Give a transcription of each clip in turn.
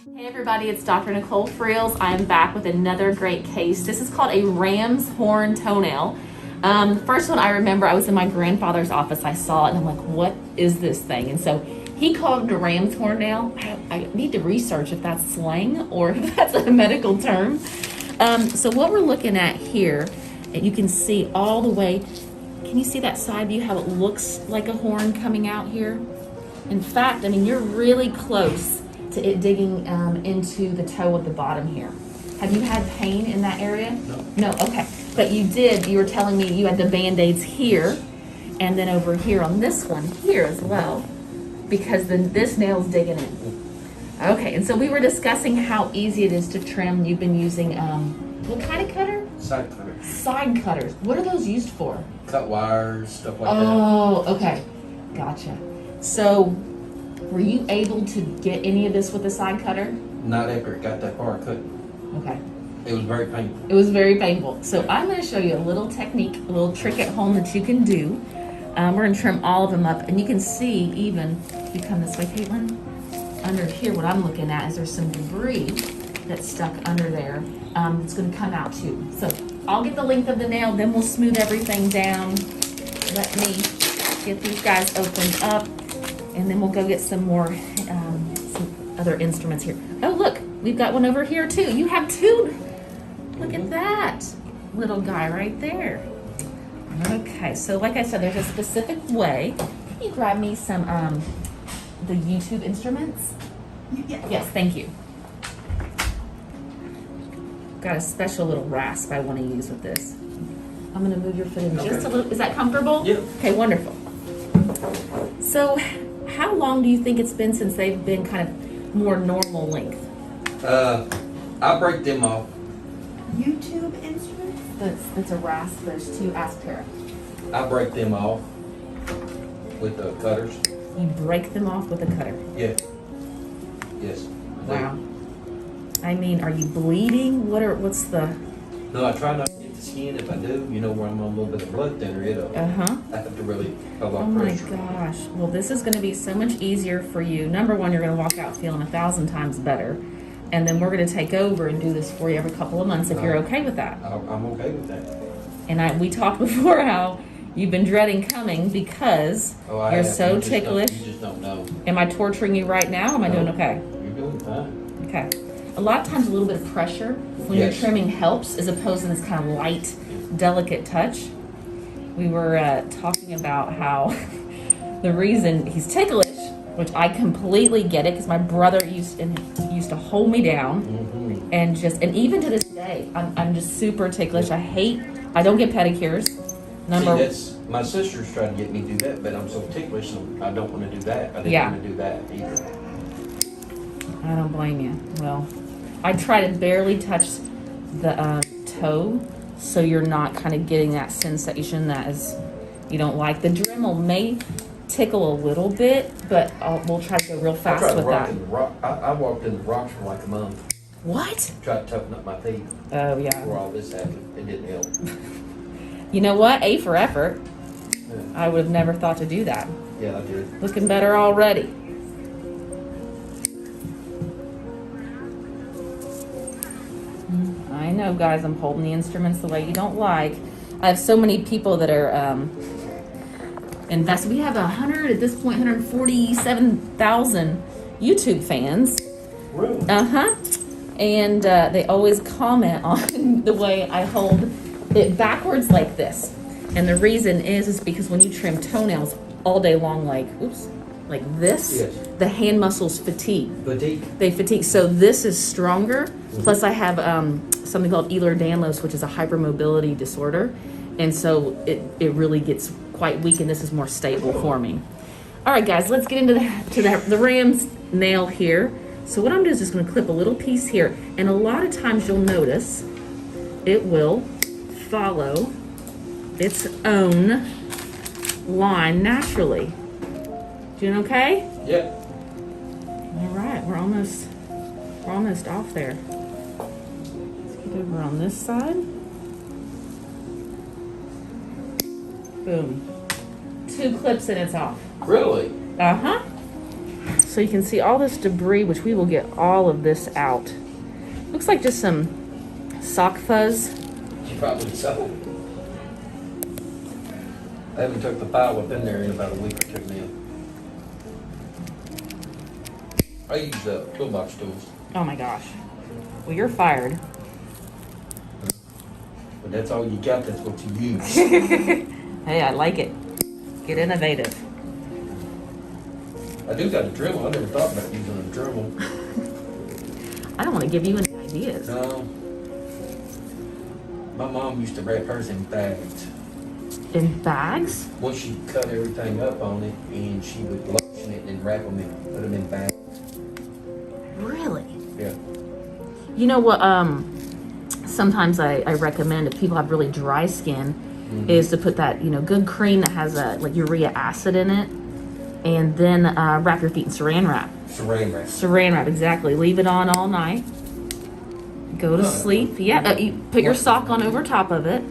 Hey everybody, it's Dr. Nicole Friels. I am back with another great case. This is called a ram's horn toenail. The first one I remember, I was in my grandfather's office. I saw it and I'm like, what is this thing? And so he called it a ram's horn nail. I need to research if that's slang or if that's a medical term. So what we're looking at here, and you can see all the way, can you see that side view, how it looks like a horn coming out here? In fact, I mean, you're really close to it digging into the toe at the bottom here. Have you had pain in that area? No. No, okay. But you were telling me you had the Band-Aids here, and then over here on this one here as well, because then this nail's digging in. Okay, and so we were discussing how easy it is to trim. You've been using, what kind of cutter? Side cutter. Side cutters. What are those used for? Cut wires, stuff like that. Oh, okay. Gotcha. So, were you able to get any of this with a side cutter? Not after it got that far, I couldn't. Okay. It was very painful. It was very painful. So I'm going to show you a little technique, a little trick at home that you can do. We're going to trim all of them up, and you can see even, if you come this way, Caitlin, under here what I'm looking at is there's some debris that's stuck under there. It's going to come out too. So I'll get the length of the nail, then we'll smooth everything down. Let me get these guys opened up, and then we'll go get some more, some other instruments here. Oh, look, we've got one over here too. You have two. Look at that little guy right there. Okay, so like I said, there's a specific way. Can you grab me some, the YouTube instruments? Yes, thank you. Got a special little rasp I want to use with this. I'm gonna move your foot in just a little. Is that comfortable? Yep. Okay, wonderful. So, how long do you think it's been since they've been kind of more normal length? I break them off. YouTube instruments? That's a rasp. There's two. Ask Tara. I break them off with the cutters. You break them off with a cutter. Yeah. Yes. Wow. I mean, are you bleeding? What's the? No, I try not to get the skin. If I do, you know, where I'm on a little bit of blood thinner, it'll. I have to really have a lot Oh of my pressure. gosh. Well, this is going to be so much easier for you. Number one, you're going to walk out feeling 1,000 times better. And then we're going to take over and do this for you every couple of months if you're okay with that. I'm okay with that. And we talked before how you've been dreading coming because you're so ticklish. You just don't know. Am I torturing you right now? Am I doing okay? You're doing fine. Okay. A lot of times a little bit of pressure when Yes. you're trimming helps as opposed to this kind of light, delicate touch. We were talking about how the reason he's ticklish, which I completely get it because my brother used to hold me down and even to this day, I'm just super ticklish. I don't get pedicures. See, my sister's trying to get me to do that, but I'm so ticklish, and I don't want to do that. I didn't want to do that either. I don't blame you. Well, I try to barely touch the toe so you're not kind of getting that sensation that is you don't like. The Dremel may tickle a little bit, but we'll try to go real fast with that. I walked in the rocks for like a month. What? Tried to toughen up my feet Oh, yeah. before all this happened. It didn't help. You know what? A for effort. Yeah, I would have never thought to do that. yeah, I did. Looking better already. I know, guys, I'm holding the instruments the way you don't like. I have so many people that are invested. We have 147,000 YouTube fans. Really? And they always comment on the way I hold it backwards like this. And the reason is because when you trim toenails all day long, like this, Yes. the hand muscles fatigue. Fatigue. They fatigue. So this is stronger. Plus I have something called Ehlers-Danlos, which is a hypermobility disorder. And so it really gets quite weak, and this is more stable for me. All right, guys, let's get into the ram's nail here. So what I'm doing is just going to clip a little piece here. And a lot of times you'll notice it will follow its own line naturally. Doing okay? Yep. All right, we're almost off there. Let's get over on this side. Boom. 2 clips and it's off. Really? Uh-huh. So you can see all this debris, which we will get all of this out. Looks like just some sock fuzz. You probably so. I haven't took the file up in there in about a week or two now. I use toolbox tools, Oh my gosh. Well, you're fired. but that's all you got, that's what you use. Hey, I like it. Get innovative. I do got a Dremel, I never thought about using a Dremel. I don't want to give you any ideas. No. My mom used to wrap hers in bags. In bags? Once she cut everything up on it, and she would lotion it and wrap them and put them in bags. Really? Yeah. You know what, sometimes I recommend if people have really dry skin is to put that, good cream that has like urea acid in it, and then wrap your feet in saran wrap. Saran wrap. Saran wrap, exactly. Leave it on all night. Go to sleep. Yeah, you put your sock on over top of it.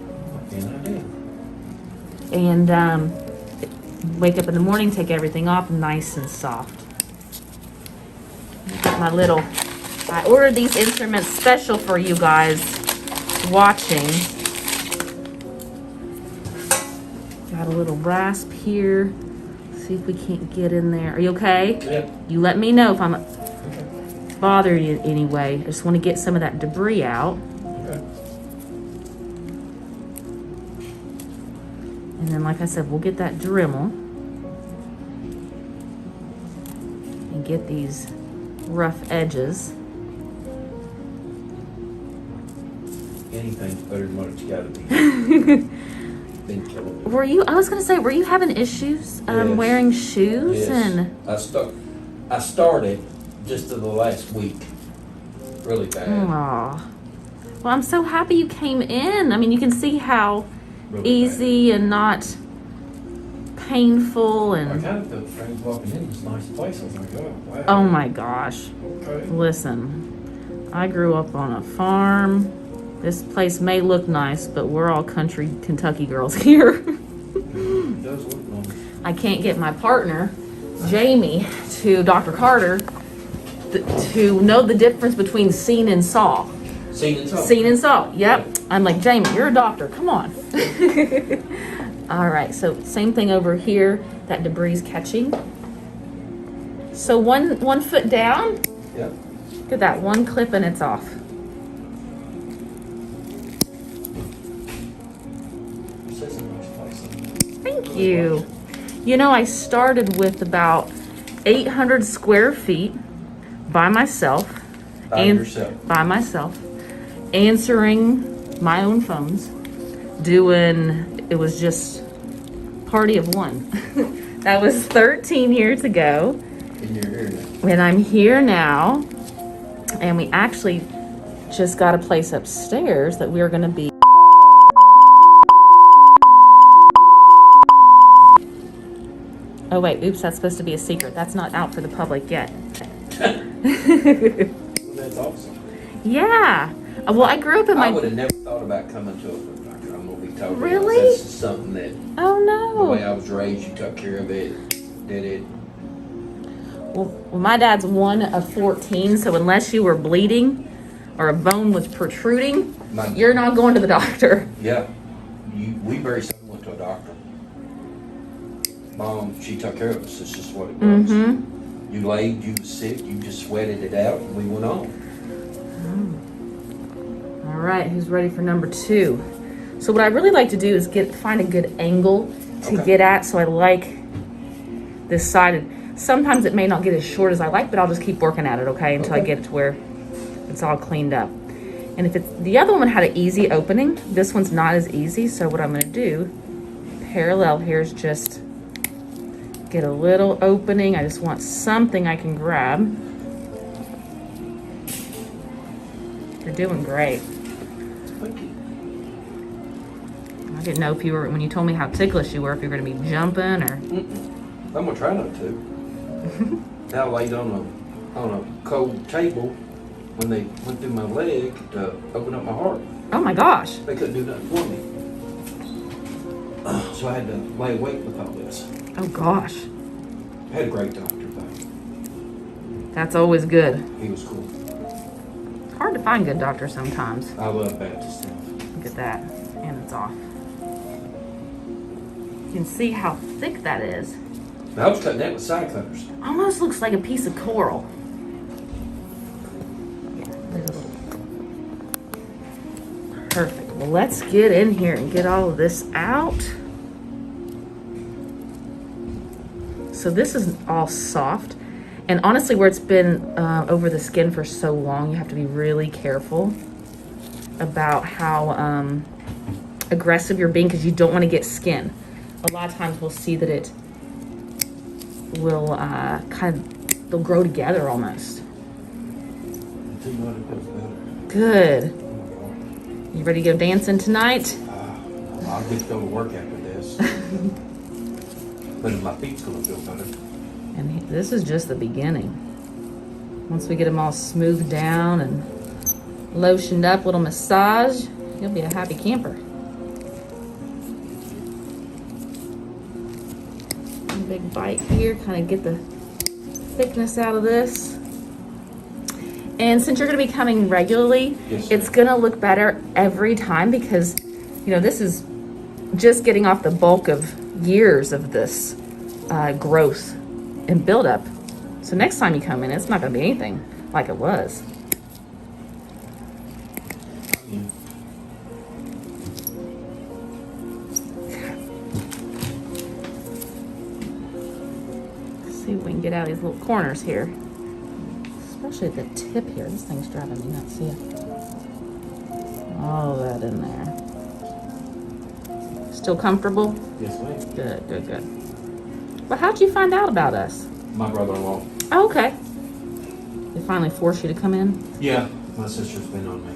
And wake up in the morning, take everything off, nice and soft. I ordered these instruments special for you guys watching. Got a little rasp here. See if we can't get in there. Are you okay? Yep. You let me know if I'm bothering you anyway. I just want to get some of that debris out. Okay. And then, like I said, we'll get that Dremel and get these rough edges. Anything's better than what it's gotta be. Been killing me. Were you having issues Yes. wearing shoes? Yes. And I started just in the last week. Really bad. Aw. Well, I'm so happy you came in. I mean, you can see how Really easy and not painful bad. I and kind of felt strange walking in this nice place. I was like, oh, wow. oh my gosh. Okay. Listen, I grew up on a farm. This place may look nice, but we're all country Kentucky girls here. It does look nice. I can't get my partner, Jamie, to Dr. Carter to know the difference between seen and saw. Seen and saw. Seen and saw, yep. I'm like, Jamie, you're a doctor, come on. All right, so same thing over here, that debris is catching. So one foot down, Yep. look at that, one clip and it's off. This is a nice place. Thank you. You know, I started with about 800 square feet by myself. By yourself. By myself. Answering my own phones. It was just party of one. That was 13 years ago. And you're here now. And I'm here now. And we actually just got a place upstairs that we're going to be. Oh wait, oops, that's supposed to be a secret. That's not out for the public yet. That's awesome. Yeah. Well, I grew up in I my... would have never thought about coming to a foot doctor. I'm gonna be totally Really? honest. This is something that Oh the way no. I was raised, you took care of it, did it. Well, my dad's one of 14, so unless you were bleeding or a bone was protruding, you're not going to the doctor. Yeah. We very seldom went to a doctor. Mom, she took care of us. It's just what it was. Mm-hmm. You laid, you was sick, you just sweated it out, and we went on. All right, who's ready for number 2? So what I really like to do is find a good angle to Okay. get at. So I like this side. And sometimes it may not get as short as I like, but I'll just keep working at it, okay, until I Okay. get it to where it's all cleaned up. And if the other one had an easy opening, this one's not as easy. So what I'm going to do, parallel here, is just get a little opening. I just want something I can grab. You're doing great. Thank you. I didn't know if you were, when you told me how ticklish you were, if you were going to be jumping or... I'm gonna try not to. I laid on a cold table when they went through my leg to open up my heart. Oh my gosh. They couldn't do nothing for me. So I had to lay awake with all this. Oh gosh. I had a great doctor though. That's always good. He was cool. It's hard to find good doctors sometimes. I love Baptist stuff. Look at that. And it's off. You can see how thick that is. I was cutting that with side cutters. Almost looks like a piece of coral. There's a little. Perfect. Well, let's get in here and get all of this out. So this is all soft. And honestly, where it's been over the skin for so long, you have to be really careful about how aggressive you're being, because you don't want to get skin. A lot of times we'll see that it will they'll grow together almost. I tell you what, it feels better. Good. Oh my God. You ready to go dancing tonight? I'll get to go to work after this. But my feet's gonna feel better. And this is just the beginning. Once we get them all smoothed down and lotioned up, little massage, you'll be a happy camper. A big bite here, kind of get the thickness out of this. And since you're gonna be coming regularly, Yes, it's gonna look better every time, because, you know, this is just getting off the bulk of years of this growth and buildup. So next time you come in, it's not gonna be anything like it was. Yeah. Let's see if we can get out of these little corners here. Especially at the tip here. This thing's driving me nuts. See all that in there. Still comfortable? Yes, ma'am. Good, good, good. Well, how'd you find out about us? My brother-in-law. Oh, okay. They finally forced you to come in? Yeah, my sister's been on me.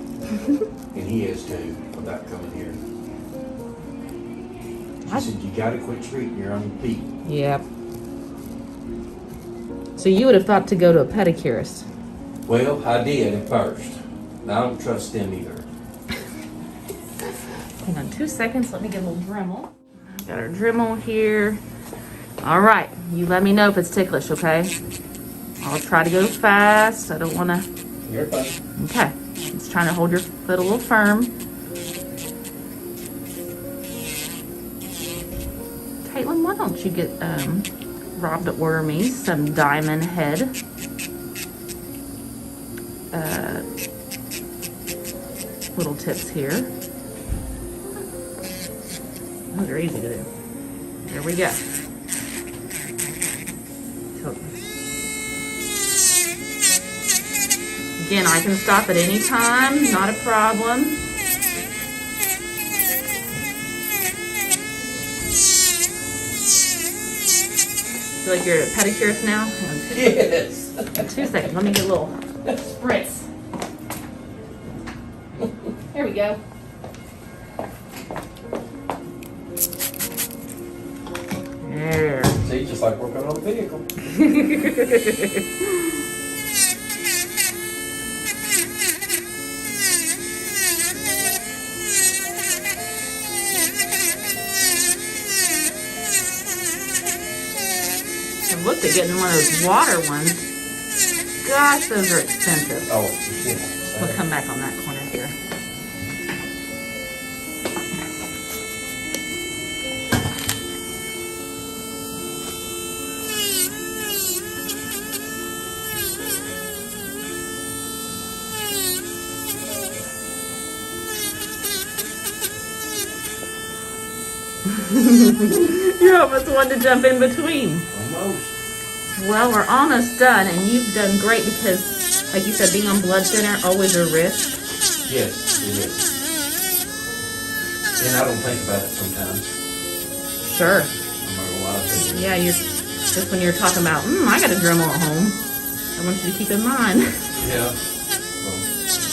And he has too, about coming here. She said, you gotta quit treating your own feet. Yep. So you would have thought to go to a pedicurist? Well, I did at first. I don't trust them either. Hang on 2 seconds. Let me get a little Dremel. Got our Dremel here. All right. You let me know if it's ticklish, okay? I'll try to go fast. I don't want to. You're fine. Okay. Just trying to hold your foot a little firm. Caitlin, why don't you get Rob to order me some diamond head little tips here. Those are easy to do. Here we go. Again, I can stop at any time, not a problem. Feel like you're a pedicurist now? Yes. 2 seconds, let me get a little spritz. There we go. There. See, just like working on a vehicle. I looked at getting one of those water ones. Gosh, those are expensive. Oh, yeah. We'll come back on that corner here. You almost wanted to jump in between. Almost. Well, we're almost done, and you've done great because, like you said, being on blood thinner, always a risk. Yes, it is. And I don't think about it sometimes. Sure. I'm not gonna lie to you. Yeah, you're just when you're talking about, I got a Dremel at home. I want you to keep in mind. Yeah. Well,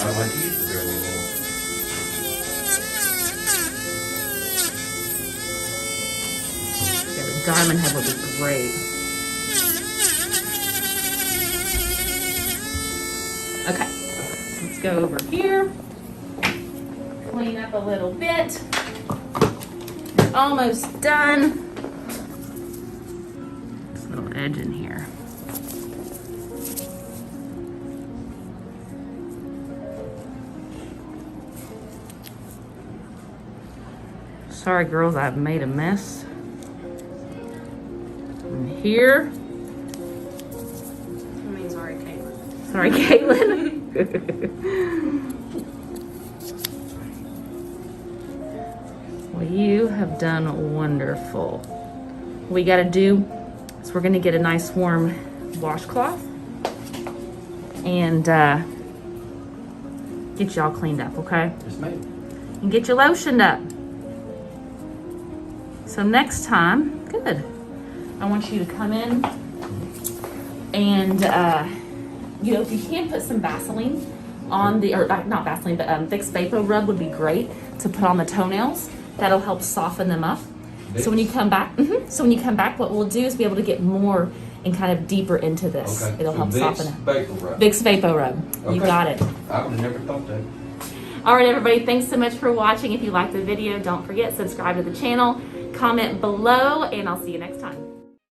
I don't like to use the drill anymore. Yeah, the diamond head would be great. Okay, let's go over here. Clean up a little bit. We're almost done. This little edge in here. Sorry, girls, I've made a mess. And here. I mean, sorry, Caitlin. Sorry, Caitlin. Well, you have done wonderful. What we got to do is we're going to get a nice warm washcloth and get you all cleaned up, okay? Yes, ma'am. And get you lotioned up. So next time, good. I want you to come in and, you know, if you can put some Vaseline on the, or not Vaseline, but Vicks Vapor Rub would be great to put on the toenails. That'll help soften them up. So when you come back, what we'll do is be able to get more and kind of deeper into this. Okay. It'll So help Vicks soften it. Vapor Rub. Vicks Vapor Rub. Okay. You got it. I would have never thought that. All right, everybody, thanks so much for watching. If you liked the video, don't forget, subscribe to the channel, comment below, and I'll see you next time.